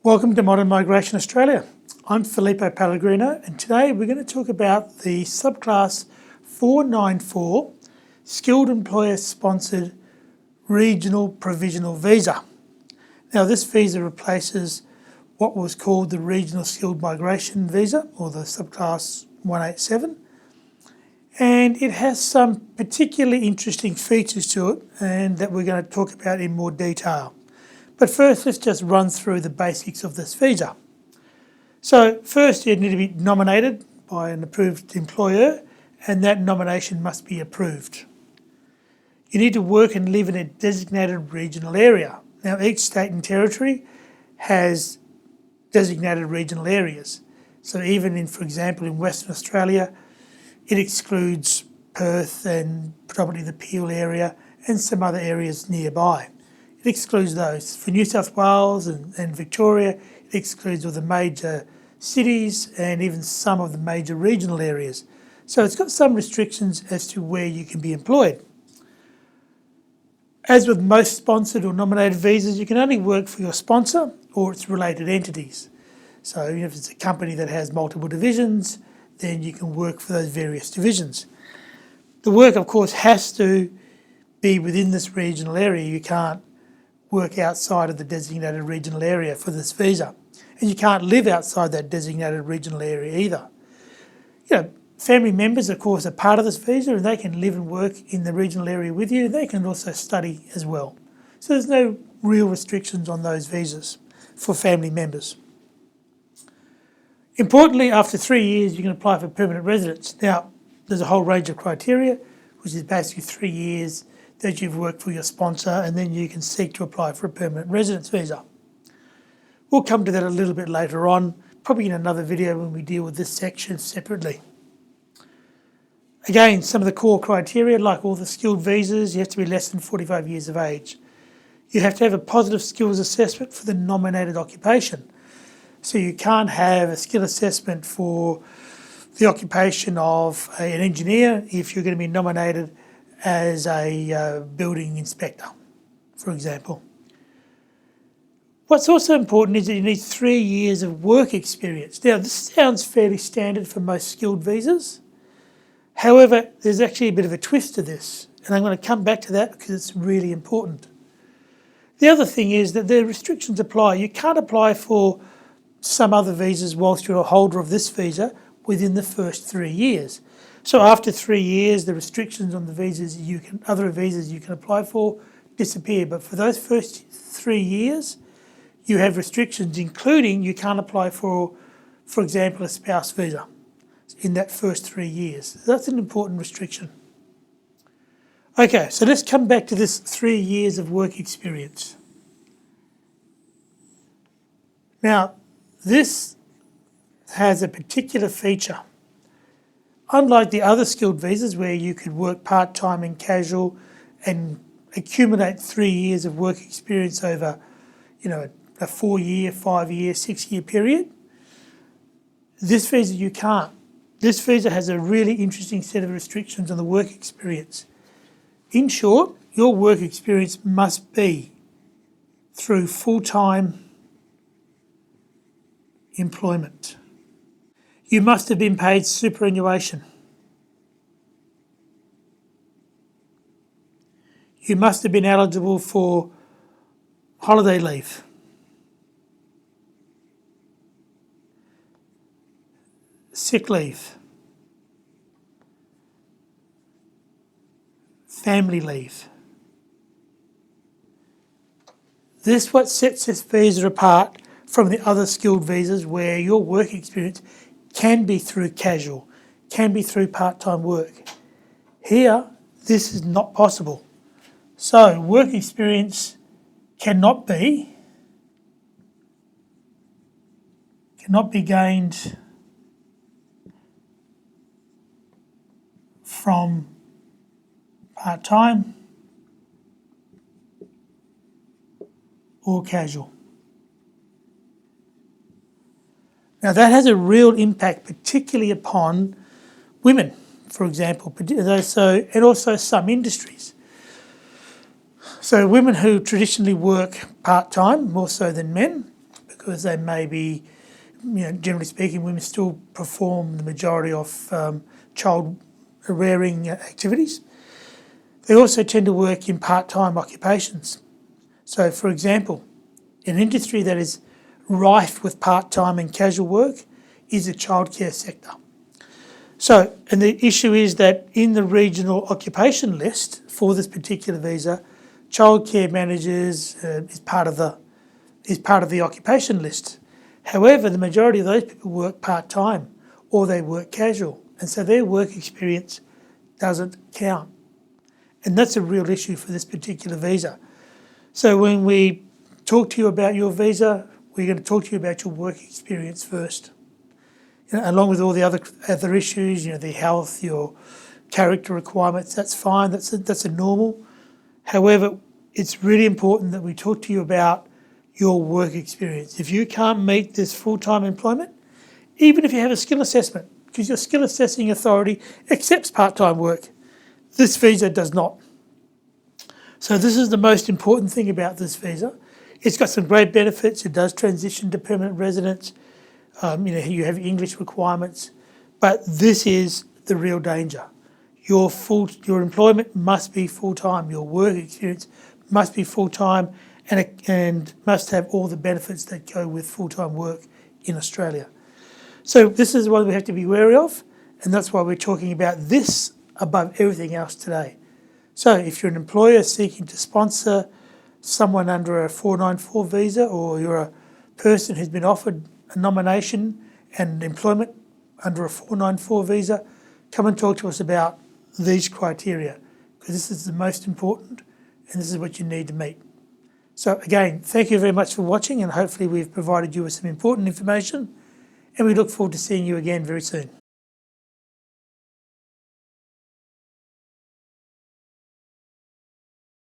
Welcome to Modern Migration Australia. I'm Filippo Pellegrino, and today we're going to talk about the Subclass 494 Skilled Employer Sponsored Regional Provisional Visa. Now, this visa replaces what was called the Regional Skilled Migration Visa, or the Subclass 187, and it has some particularly interesting features to it and that we're going to talk about in more detail. But first, let's just run through the basics of this visa. So first, you need to be nominated by an approved employer, and that nomination must be approved. You need to work and live in a designated regional area. Now, each state and territory has designated regional areas. So even in, for example, in Western Australia, it excludes Perth and predominantly the Peel area and some other areas nearby. It excludes those. For New South Wales and Victoria, it excludes all the major cities and even some of the major regional areas. So it's got some restrictions as to where you can be employed. As with most sponsored or nominated visas, you can only work for your sponsor or its related entities. So if it's a company that has multiple divisions, then you can work for those various divisions. The work, of course, has to be within this regional area. You can't work outside of the designated regional area for this visa. And you can't live outside that designated regional area either. Family members, of course, are part of this visa and they can live and work in the regional area with you. They can also study as well. So there's no real restrictions on those visas for family members. Importantly, after 3 years, you can apply for permanent residence. Now, there's a whole range of criteria, which is basically 3 years that you've worked for your sponsor, and then you can seek to apply for a permanent residence visa. We'll come to that a little bit later on, probably in another video when we deal with this section separately. Again, some of the core criteria, like all the skilled visas, you have to be less than 45 years of age. You have to have a positive skills assessment for the nominated occupation. So you can't have a skill assessment for the occupation of an engineer if you're going to be nominated as a building inspector, for example. What's also important is that you need 3 years of work experience. Now, this sounds fairly standard for most skilled visas. However, there's actually a bit of a twist to this, and I'm going to come back to that because it's really important. The other thing is that the restrictions apply. You can't apply for some other visas whilst you're a holder of this visa within the first 3 years. So after 3 years, the restrictions on the other visas you can apply for disappear. But for those first 3 years, you have restrictions, including you can't apply for example, a spouse visa in that first 3 years. That's an important restriction. Okay, so let's come back to this 3 years of work experience. Now, this has a particular feature. Unlike the other skilled visas where you could work part-time and casual and accumulate 3 years of work experience over, a 4-year, 5-year, 6-year period, this visa you can't. This visa has a really interesting set of restrictions on the work experience. In short, your work experience must be through full-time employment. You must have been paid superannuation. You must have been eligible for holiday leave. Sick leave. Family leave. This is what sets this visa apart from the other skilled visas where your work experience can be through casual, can be through part-time work. Here, this is not possible. So, work experience cannot be gained from part-time or casual. Now that has a real impact, particularly upon women, for example, and also some industries. So women who traditionally work part-time, more so than men, because they may be, generally speaking, women still perform the majority of child rearing activities. They also tend to work in part-time occupations. So, for example, an industry that is rife with part-time and casual work is the childcare sector. So, and the issue is that in the regional occupation list for this particular visa, childcare managers is part of the occupation list. However, the majority of those people work part-time or they work casual, and so their work experience doesn't count. And that's a real issue for this particular visa. So when we talk to you about your visa, we're going to talk to you about your work experience first. Along with all the other issues, the health, your character requirements, that's fine, that's a normal. However, it's really important that we talk to you about your work experience. If you can't meet this full-time employment, even if you have a skill assessment, because your skill assessing authority accepts part-time work, this visa does not. So this is the most important thing about this visa. It's got some great benefits. It does transition to permanent residence. You have English requirements, but this is the real danger. Your employment must be full-time. Your work experience must be full-time and must have all the benefits that go with full-time work in Australia. So this is what we have to be wary of, and that's why we're talking about this above everything else today. So if you're an employer seeking to sponsor someone under a 494 visa, or you're a person who's been offered a nomination and employment under a 494 visa, come and talk to us about these criteria, because this is the most important and this is what you need to meet. So again, thank you very much for watching, and hopefully we've provided you with some important information, and we look forward to seeing you again very soon.